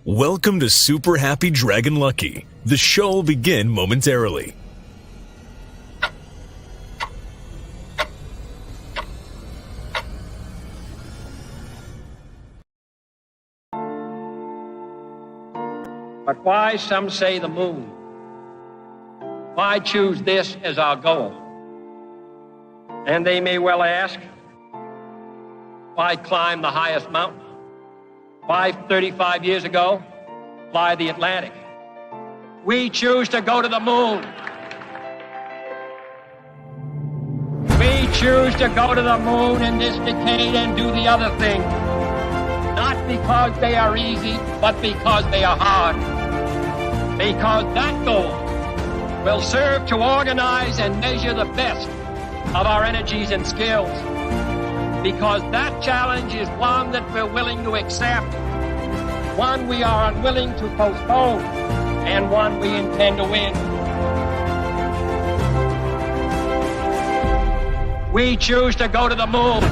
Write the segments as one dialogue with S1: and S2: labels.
S1: Welcome to Super Happy Dragon Lucky. The show will begin momentarily.
S2: But why, some say, the moon? Why choose this as our goal? And they may well ask, why climb the highest mountain? Why, 35 years ago, fly the Atlantic? We choose to go to the moon. We choose to go to the moon in this decade and do the other thing. Not because they are easy, but because they are hard. Because that goal will serve to organize and measure the best of our energies and skills. Because that challenge is one that we're willing to accept, one we are unwilling to postpone, and one we intend to win. We choose to go to the moon.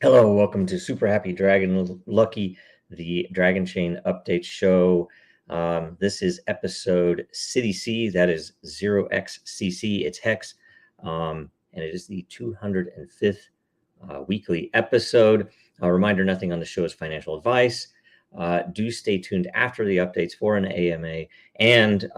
S3: Hello, welcome to Super Happy Dragon Lucky, the Dragonchain Updates show. This is episode City C, that is 0xCC, it's Hex, and it is the 205th weekly episode. A reminder, nothing on the show is financial advice. Do stay tuned after the updates for an AMA, and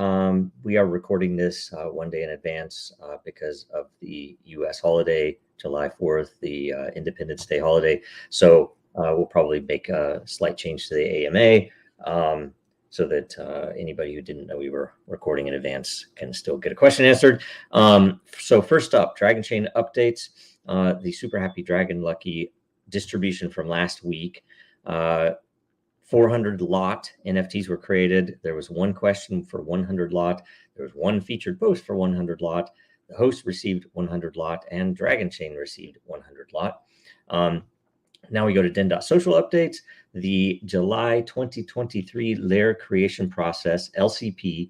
S3: we are recording this one day in advance because of the U.S. holiday, July 4th, the Independence Day holiday. So we'll probably make a slight change to the AMA so that anybody who didn't know we were recording in advance can still get a question answered. So first up, Dragonchain updates. The Super Happy Dragon Lucky distribution from last week. 400 lot NFTs were created. There was one question for 100 lot. There was one featured post for 100 lot. The host received 100 lot, and Dragonchain received 100 lot. Now we go to Den.Social updates. The July 2023 lair creation process, LCP,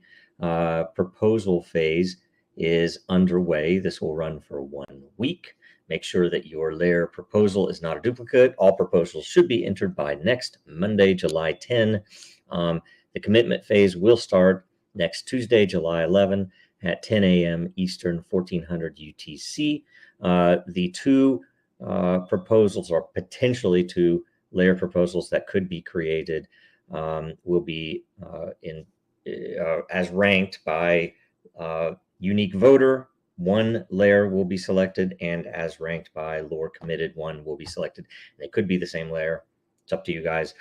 S3: proposal phase is underway. This will run for 1 week. Make sure that your lair proposal is not a duplicate. All proposals should be entered by next Monday, July 10. The commitment phase will start next Tuesday, July 11 at 10 a.m. Eastern, 1400 UTC. The two proposals, or potentially two layer proposals that could be created, will be as ranked by unique voter. One layer will be selected, and as ranked by lore committed, one will be selected. And it could be the same layer. It's up to you guys.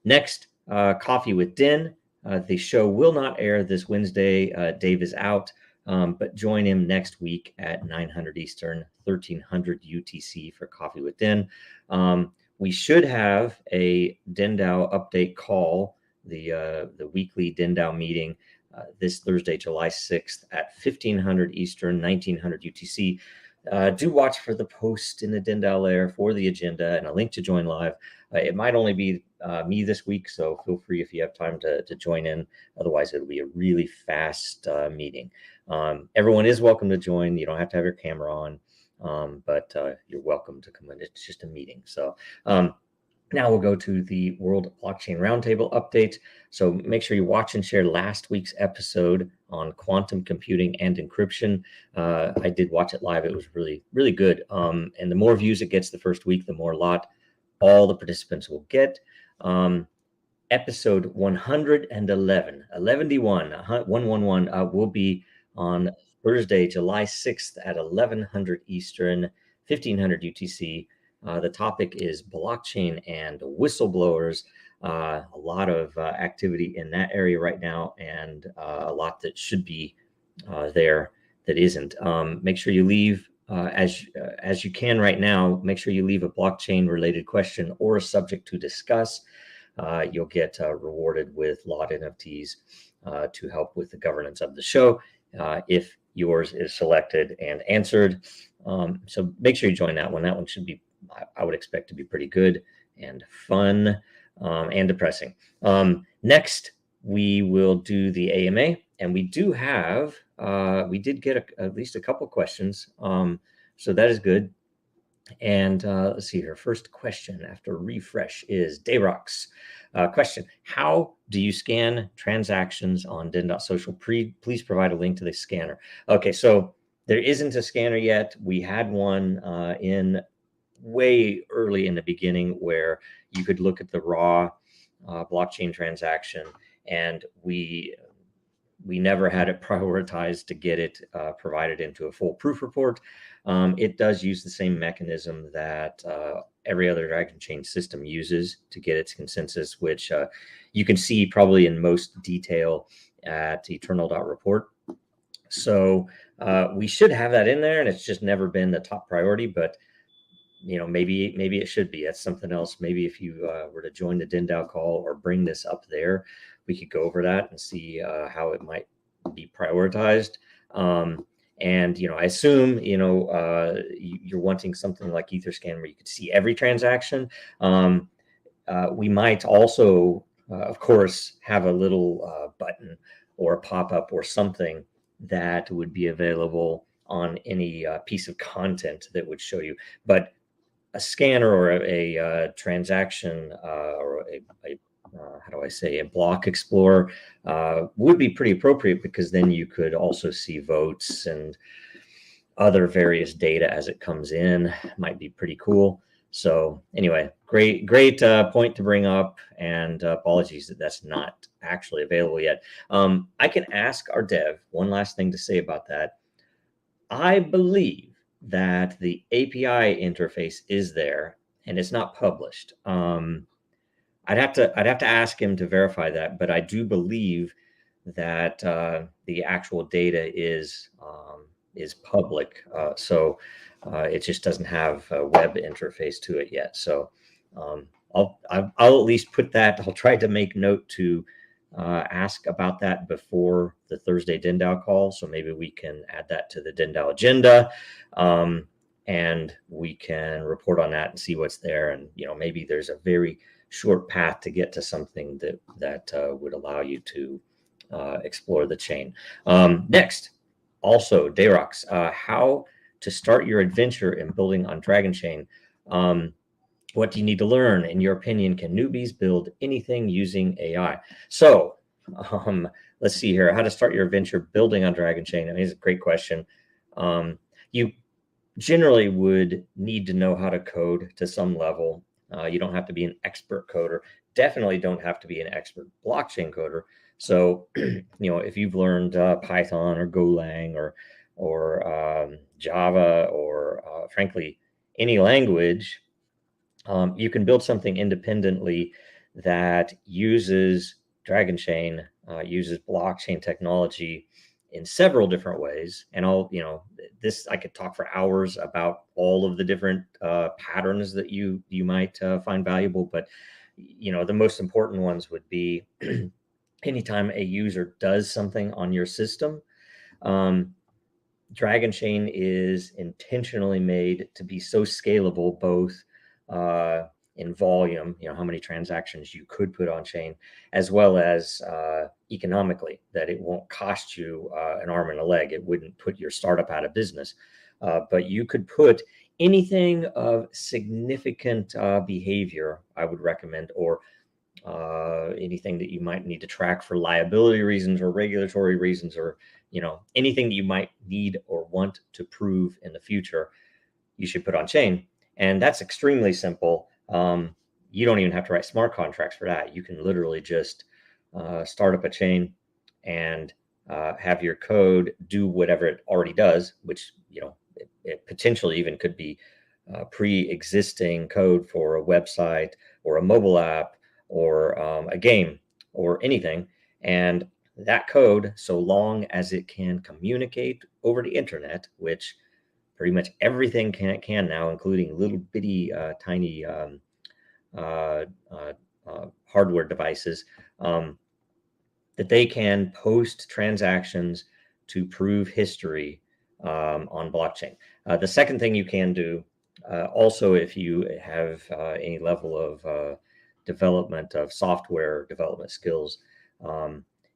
S3: Next, Coffee with Den. The show will not air this Wednesday. Dave is out, but join him next week at 900 Eastern, 1300 UTC for Coffee with Den. We should have a DENDAO update call, the weekly DENDAO meeting, this Thursday, July 6th at 1500 Eastern, 1900 UTC. Do watch for the post in the DENDAO layer for the agenda and a link to join live. It might only be me this week, so feel free if you have time to join in. Otherwise, it'll be a really fast meeting. Everyone is welcome to join. You don't have to have your camera on, but you're welcome to come in. It's just a meeting. So now we'll go to the World Blockchain Roundtable update. So make sure you watch and share last week's episode on quantum computing and encryption. I did watch it live. It was really, really good. And the more views it gets the first week, the more lot all the participants will get. Episode 111, 111 will be on Thursday, July 6th at 1100 Eastern, 1500 UTC. The topic is blockchain and whistleblowers. A lot of activity in that area right now, and a lot that should be there that isn't. Make sure you leave, as you can right now, make sure you leave a blockchain related question or a subject to discuss. You'll get rewarded with lot NFTs to help with the governance of the show if yours is selected and answered. So make sure you join that one. That one should be, I would expect, to be pretty good and fun and depressing. Next, we will do the AMA, and we do have, we did get at least a couple questions. So that is good. And let's see here. First question after refresh is Dayrox. Question: how do you scan transactions on Den.Social? Please provide a link to the scanner. Okay, so there isn't a scanner yet. We had one in way early in the beginning where you could look at the raw blockchain transaction, and we never had it prioritized to get it provided into a full proof report. It does use the same mechanism that every other Dragonchain system uses to get its consensus, which you can see probably in most detail at eternal.report. So we should have that in there, and it's just never been the top priority, but maybe it should be. That's something else. Maybe if you were to join the DENDAO call or bring this up there, we could go over that and see how it might be prioritized. And I assume you're wanting something like Etherscan where you could see every transaction. We might also, of course, have a little button or a pop-up or something that would be available on any piece of content that would show you. But a scanner or a transaction or how do I say, a block explorer would be pretty appropriate, because then you could also see votes and other various data as it comes in. Might be pretty cool. So anyway, great point to bring up, and apologies that that's not actually available yet. I can ask our dev one last thing to say about that. I believe that the API interface is there and it's not published. I'd have to ask him to verify that, but I do believe that the actual data is public. So it just doesn't have a web interface to it yet. So I'll at least put that. I'll try to make note to ask about that before the Thursday DENDAO call. So maybe we can add that to the DENDAO agenda, and we can report on that and see what's there. And maybe there's a very short path to get to something that would allow you to explore the chain. Next, also Dayrox, how to start your adventure in building on Dragonchain. What do you need to learn? In your opinion, can newbies build anything using AI? So let's see here. How to start your adventure building on Dragonchain. I mean, it's a great question. You generally would need to know how to code to some level. You don't have to be an expert coder. Definitely don't have to be an expert blockchain coder. So, if you've learned Python or Golang or Java or frankly, any language, you can build something independently that uses Dragonchain, uses blockchain technology in several different ways. And I could talk for hours about all of the different patterns that you might find valuable. But, the most important ones would be anytime a user does something on your system, Dragonchain is intentionally made to be so scalable, both in volume, how many transactions you could put on chain, as well as economically, that it won't cost you an arm and a leg. It wouldn't put your startup out of business. But you could put anything of significant behavior, I would recommend, or anything that you might need to track for liability reasons or regulatory reasons, or anything that you might need or want to prove in the future, you should put on chain. And that's extremely simple. You don't even have to write smart contracts for that. You can literally just start up a chain and have your code do whatever it already does, which it potentially even could be pre-existing code for a website or a mobile app or a game or anything. And that code, so long as it can communicate over the internet, which pretty much everything can now, including little bitty tiny hardware devices, that they can post transactions to prove history on blockchain. The second thing you can do, also, if you have any level of development of software development skills,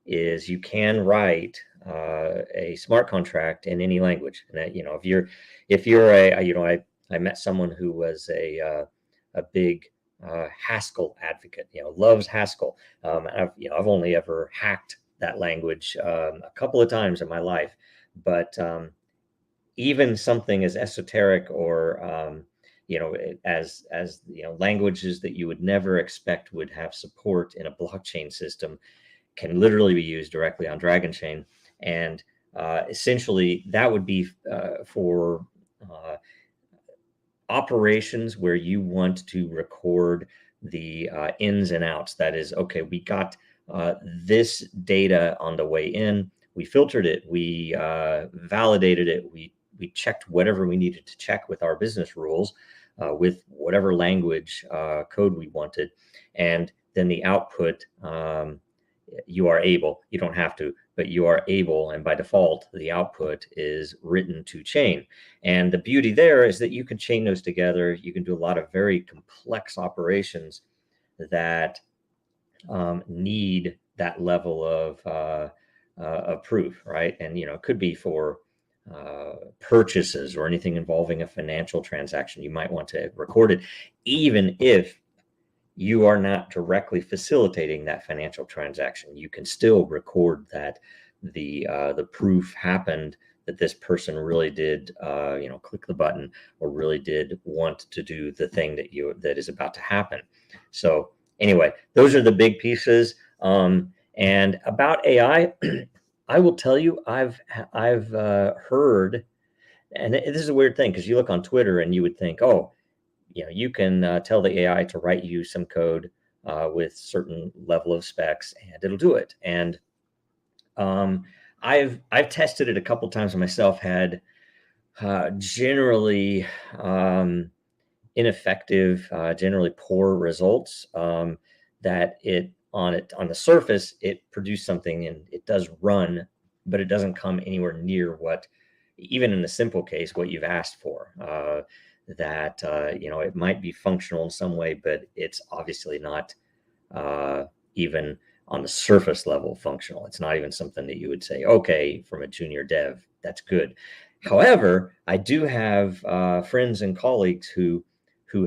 S3: is you can write a smart contract in any language. And that, if you're a, I met someone who was a big Haskell advocate, loves Haskell. I've only ever hacked that language a couple of times in my life, but even something as esoteric or as languages that you would never expect would have support in a blockchain system can literally be used directly on Dragonchain. And essentially that would be for operations where you want to record the ins and outs. That is, okay, we got this data on the way in, we filtered it, we validated it, we checked whatever we needed to check with our business rules, with whatever language code we wanted, and then the output, you are able, you don't have to, but you are able, and by default, the output is written to chain. And the beauty there is that you can chain those together. You can do a lot of very complex operations that need that level of proof, right? And, it could be for purchases or anything involving a financial transaction. You might want to record it, even if you are not directly facilitating that financial transaction. You can still record that the proof happened, that this person really did, click the button or really did want to do the thing that is about to happen. So anyway, those are the big pieces. And about AI, I will tell you, I've heard, and this is a weird thing because you look on Twitter and you would think, oh, you can tell the AI to write you some code with certain level of specs, and it'll do it. And I've tested it a couple times myself. Had generally ineffective, generally poor results. That on the surface, it produced something and it does run, but it doesn't come anywhere near what, even in the simple case, what you've asked for. That it might be functional in some way, but it's obviously not even on the surface level functional. It's not even something that you would say, okay, from a junior dev, that's good. However, I do have friends and colleagues who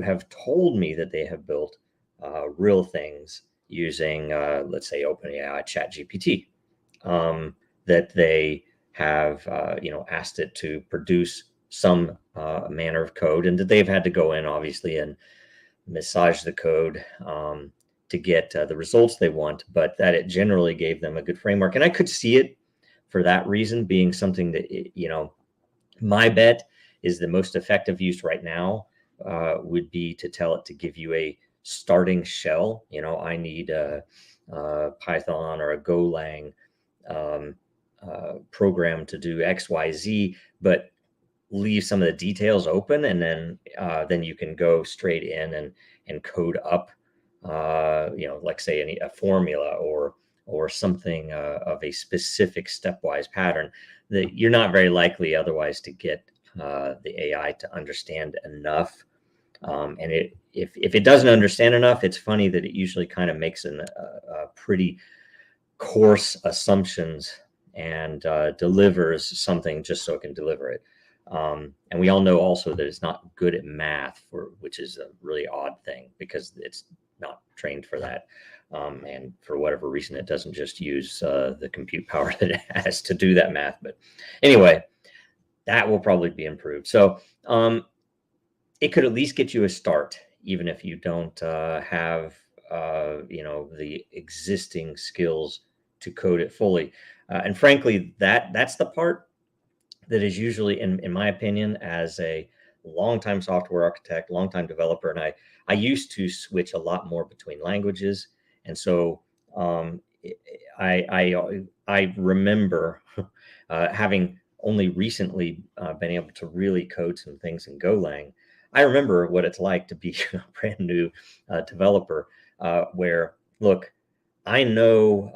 S3: have told me that they have built real things using, let's say, OpenAI ChatGPT, that they have asked it to produce some manner of code, and that they've had to go in obviously and massage the code to get the results they want, but that it generally gave them a good framework. And I could see it for that reason being something that, my bet is the most effective use right now would be to tell it to give you a starting shell. I need a Python or a Golang program to do XYZ, but leave some of the details open, and then you can go straight in and code up, like say a formula or something of a specific stepwise pattern that you're not very likely otherwise to get the AI to understand enough. And if it doesn't understand enough, it's funny that it usually kind of makes a pretty coarse assumptions and delivers something just so it can deliver it. And we all know also that it's not good at math, which is a really odd thing because it's not trained for that. And for whatever reason, it doesn't just use the compute power that it has to do that math. But anyway, that will probably be improved. So it could at least get you a start, even if you don't have the existing skills to code it fully. And frankly, that's the part that is usually, in my opinion, as a longtime software architect, longtime developer, and I used to switch a lot more between languages, and so I remember having only recently been able to really code some things in Golang. I remember what it's like to be a brand new developer, where look, I know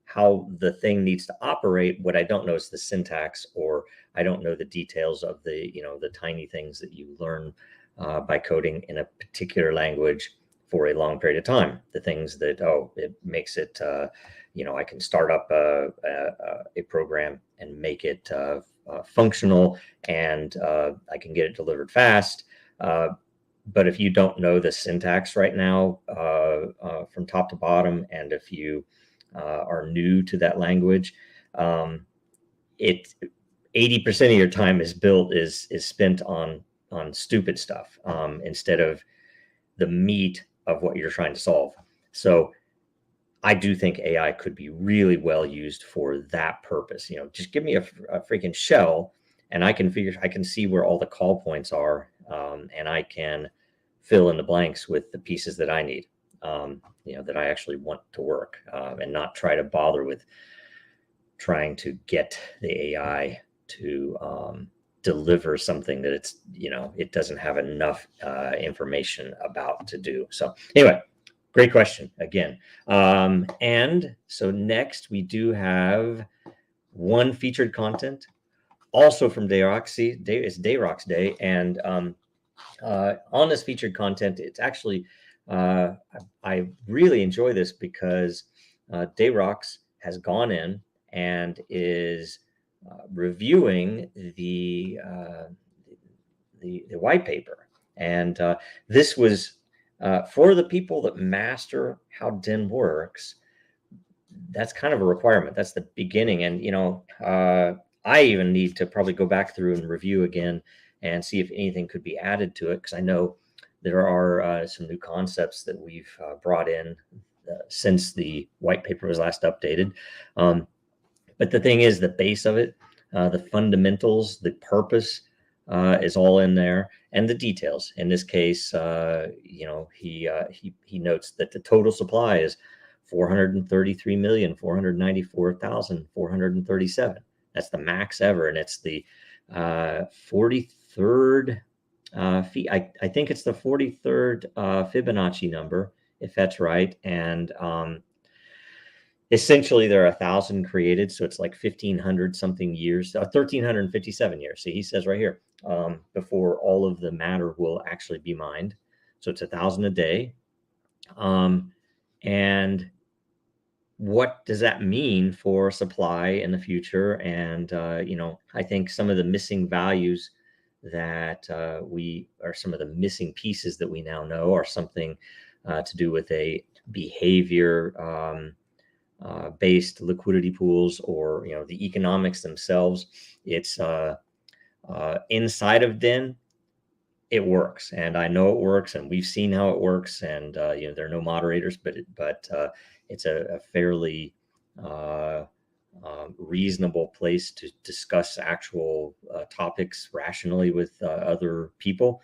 S3: how the thing needs to operate. What I don't know is the syntax, or I don't know the details of the tiny things that you learn by coding in a particular language for a long period of time. The things that, it makes it, I can start up a program and make it functional, and I can get it delivered fast. But if you don't know the syntax right now from top to bottom, and if you are new to that language, 80% of your time is spent on stupid stuff instead of the meat of what you're trying to solve. So I do think AI could be really well used for that purpose. Just give me a freaking shell, and I can see where all the call points are, and I can fill in the blanks with the pieces that I need, that I actually want to work, and not try to bother with trying to get the AI to deliver something that it doesn't have enough information about to do. So anyway, great question again. And so next we do have one featured content, also from Dayrox. It's Dayrox Day, and on this featured content, it's actually I really enjoy this because Dayrox has gone in and is reviewing the white paper, and this was for the people that master how DEN works. That's kind of a requirement. That's the beginning, and I even need to probably go back through and review again and see if anything could be added to it, because I know there are some new concepts that we've brought in since the white paper was last updated. But the thing is, the base of it, the fundamentals, the purpose is all in there, and the details. In this case, he notes that the total supply is 433,494,437. That's the max ever, and it's the 43rd I think it's the 43rd Fibonacci number, if that's right. And essentially there are 1,000 created, so it's like 1,500 something years, 1,357 years. See, he says right here, before all of the matter will actually be mined. So it's 1,000 a day. And what does that mean for supply in the future? And I think some of the missing values that some of the missing pieces that we now know are something to do with a behavior based liquidity pools, or the economics themselves. It's inside of DEN, it works, and I know it works, and we've seen how it works, and there are no moderators, but it's a fairly reasonable place to discuss actual topics rationally with other people,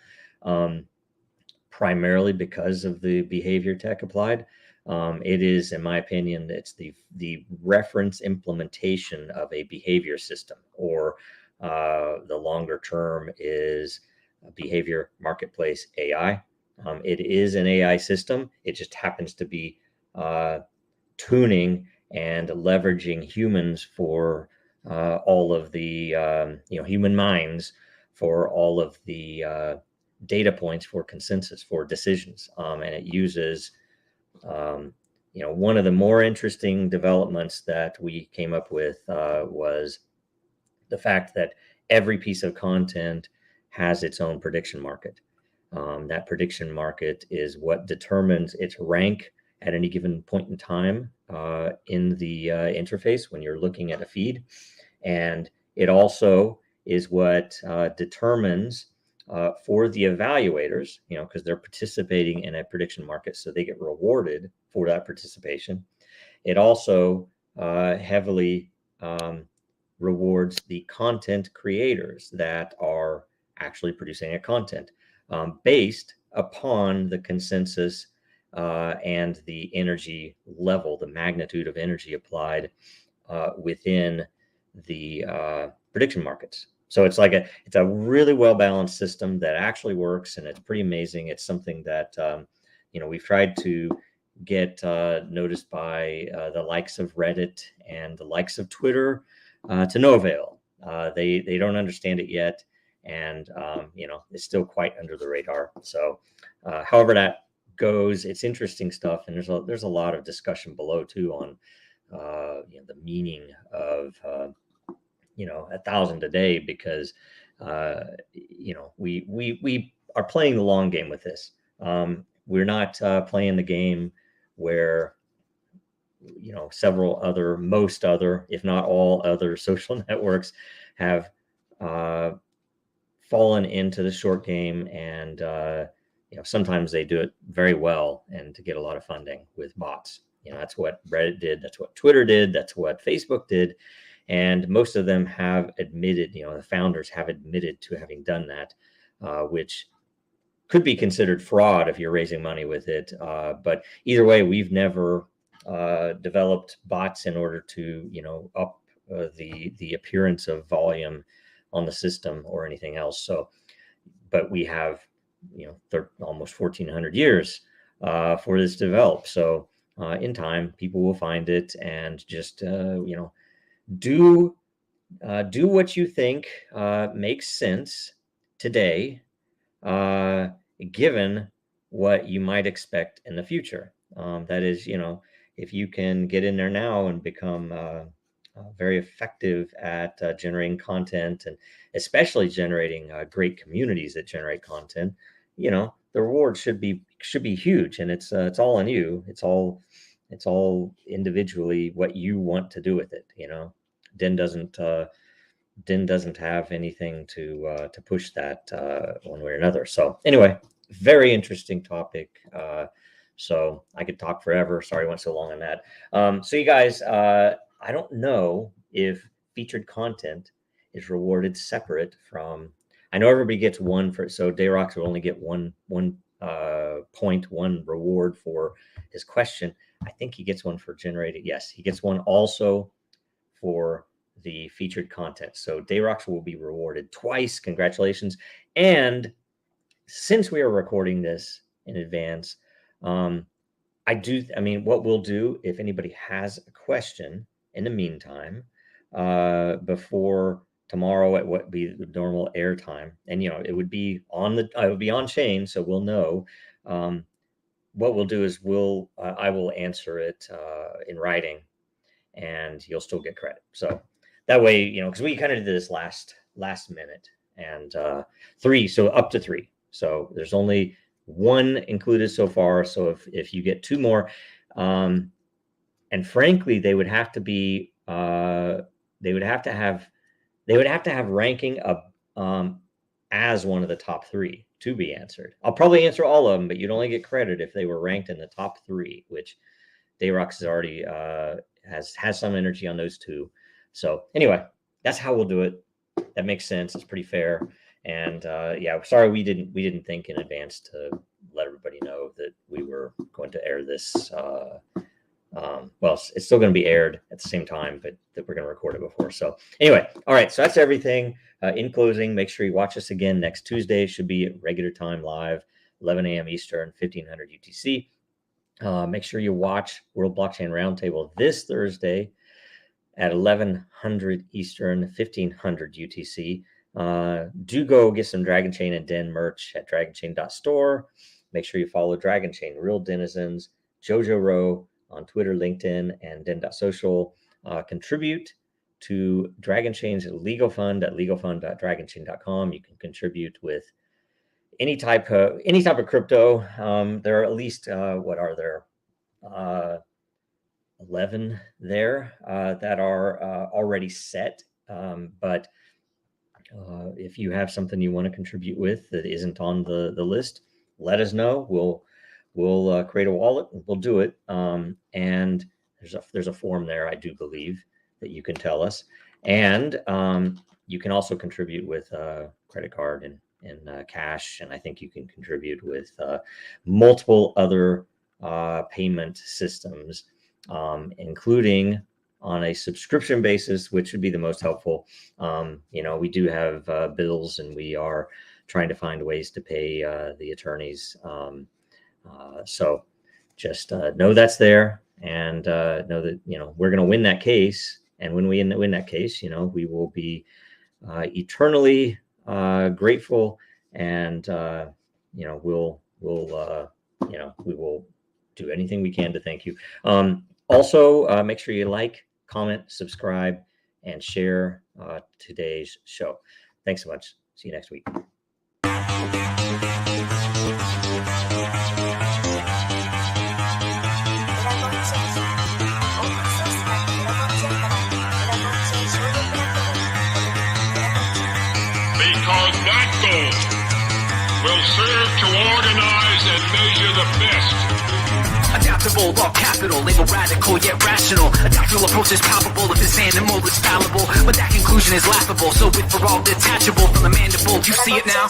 S3: primarily because of the behavior tech applied. It is, in my opinion, it's the reference implementation of a behavior system, or the longer term is behavior marketplace AI. It is an AI system. It just happens to be tuning and leveraging humans for all of the human minds for all of the data points for consensus for decisions, and it uses one of the more interesting developments that we came up with was the fact that every piece of content has its own prediction market. That prediction market is what determines its rank at any given point in time in the interface when you're looking at a feed. And it also is what determines for the evaluators, because they're participating in a prediction market, so they get rewarded for that participation. It also heavily rewards the content creators that are actually producing a content based upon the consensus and the energy level, the magnitude of energy applied within the prediction markets. So it's a really well balanced system that actually works, and it's pretty amazing. It's something that we've tried to get noticed by the likes of Reddit and the likes of Twitter to no avail. They don't understand it yet, and it's still quite under the radar. So however that goes. It's interesting stuff, and there's a lot of discussion below too on the meaning of 1,000 a day, because we are playing the long game with this. We're not playing the game where most other, if not all other social networks have fallen into the short game, and sometimes they do it very well and to get a lot of funding with bots. That's what Reddit did, that's what Twitter did, that's what Facebook did, and most of them have admitted, the founders have admitted to having done that, which could be considered fraud if you're raising money with it. But either way, we've never developed bots in order to up the appearance of volume on the system or anything else. So, but we have almost 1,400 years for this to develop. So in time, people will find it, and just do what you think makes sense today, given what you might expect in the future. That is, if you can get in there now and become very effective at generating content, and especially generating great communities that generate content, the reward should be huge. And it's all on you. It's all individually what you want to do with it. Den doesn't have anything to push that one way or another. So anyway, very interesting topic. So I could talk forever. Sorry I went so long on that. So you guys, I don't know if featured content is rewarded separate from. I know everybody gets one for. So Dayrox will only get one point, one reward for his question. I think he gets one for generating. Yes, he gets one also for the featured content. So Dayrox will be rewarded twice. Congratulations! And since we are recording this in advance, what we'll do, if anybody has a question in the meantime, before tomorrow at what be the normal air time, and it would be on chain, so we'll know. What we'll do is I will answer it in writing, and you'll still get credit. So that way, because we kind of did this last minute, and up to 3. So there's only 1 included so far. So if you get 2 more, and frankly, they would have to be they would have to have ranking up as one of the top 3 to be answered. I'll probably answer all of them, but you'd only get credit if they were ranked in the top 3, which Dayrox has already has some energy on those 2. So anyway, that's how we'll do it. That makes sense. It's pretty fair. And sorry we didn't think in advance to let everybody know that we were going to air this. Well, it's still going to be aired at the same time, but that we're going to record it before. So anyway, all right. So that's everything. In closing, make sure you watch us again next Tuesday. Should be at regular time live, 11 a.m. Eastern, 1500 UTC. Make sure you watch World Blockchain Roundtable this Thursday at 1100 Eastern, 1500 UTC. Do go get some Dragonchain and Den merch at dragonchain.store. Make sure you follow Dragonchain Real Denizens, Jojo Row on Twitter, LinkedIn, and Den.Social. Contribute to Dragonchain's legal fund at legalfund.dragonchain.com. You can contribute with any type of crypto. There are at least 11 there that are already set. But if you have something you want to contribute with that isn't on the list, let us know. We'll create a wallet and we'll do it. And there's a form there, I do believe, that you can tell us. And you can also contribute with credit card and cash. And I think you can contribute with multiple other payment systems, including on a subscription basis, which would be the most helpful. We do have bills, and we are trying to find ways to pay the attorneys. So just know that's there, and know that we're going to win that case. And when we win that case, we will be eternally grateful, and we'll we will do anything we can to thank you. Also, make sure you like, comment, subscribe, and share today's show. Thanks so much. See you next week.
S4: Because that goal will serve to organize and measure the best.
S5: Adaptable, all capital, label radical yet rational. Adaptable approach is palpable, if this animal is fallible. But that conclusion is laughable, so with for all detachable from the mandible, you see it now?